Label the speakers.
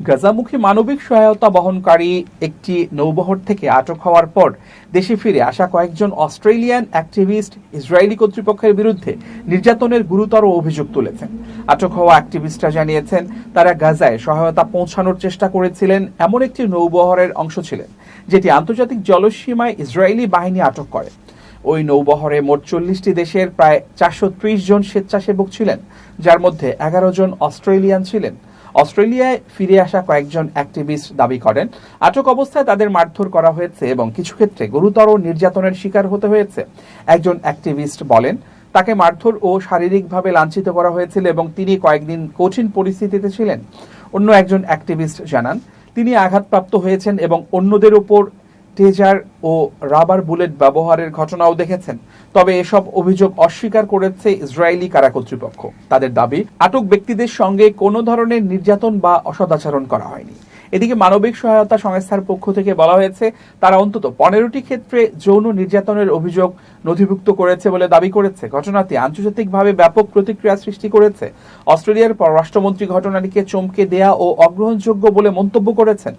Speaker 1: গাজামুখী মানবিক সহায়তা বহনকারী একটি নৌবহর থেকে আটক হওয়ার পর দেশে ফিরে আসা কয়েকজন অস্ট্রেলিয়ান অ্যাক্টিভিস্ট ইসরায়েলি কর্তৃপক্ষের বিরুদ্ধে নির্যাতনের গুরুতর অভিযোগ তুলেছেন। আটক হওয়া অ্যাক্টিভিস্টরা জানিয়েছেন, তারা গাজায় সহায়তা পৌঁছানোর চেষ্টা করেছিলেন এমন একটি নৌবহরের অংশ ছিলেন, যেটি আন্তর্জাতিক জলসীমায় ইসরায়েলি বাহিনী আটক করে। ওই নৌবহরে মোট 40টি দেশের প্রায় 430 জন স্বেচ্ছাসেবক ছিলেন, যার মধ্যে 11 জন অস্ট্রেলিয়ান ছিলেন। অস্ট্রেলিয়ায় ফিরে আসা কয়েকজন অ্যাক্টিভিস্ট দাবি করেন, আটক অবস্থায় তাদের মারধর করা হয়েছে এবং কিছু ক্ষেত্রে গুরুতর নির্যাতনের শিকার হতে হয়েছে। একজন অ্যাক্টিভিস্ট বলেন, তাকে মারধর ও শারীরিকভাবে লাঞ্ছিত করা হয়েছিল এবং তিনি কয়েকদিন কঠিন পরিস্থিতিতে ছিলেন। অন্য একজন অ্যাক্টিভিস্ট জানান, তিনি আঘাতপ্রাপ্ত হয়েছেন এবং অন্যদের উপর টেজার ও রাবার বুলেট ব্যবহারের ঘটনাও দেখেছেন। তবে এসব অভিযোগ অস্বীকার করেছে ইসরায়েলি কারা কর্তৃপক্ষ। তাদের দাবি, আটক ব্যক্তিদের সঙ্গে কোনো ধরনের নির্যাতন বা অসদাচরণ করা হয়নি। এদিকে মানবিক সহায়তা সংস্থার পক্ষ থেকে বলা হয়েছে, তারা অন্তত 15টি ক্ষেত্রে যৌন নির্যাতনের অভিযোগ নথিভুক্ত করেছে বলে দাবি করেছে। ঘটনাটি আন্তর্জাতিকভাবে ব্যাপক প্রতিক্রিয়া সৃষ্টি করেছে। অস্ট্রেলিয়ার পররাষ্ট্রমন্ত্রী ঘটনাটিকে চমকে দেয়া ও অগ্রহণযোগ্য বলে মন্তব্য করেছেন।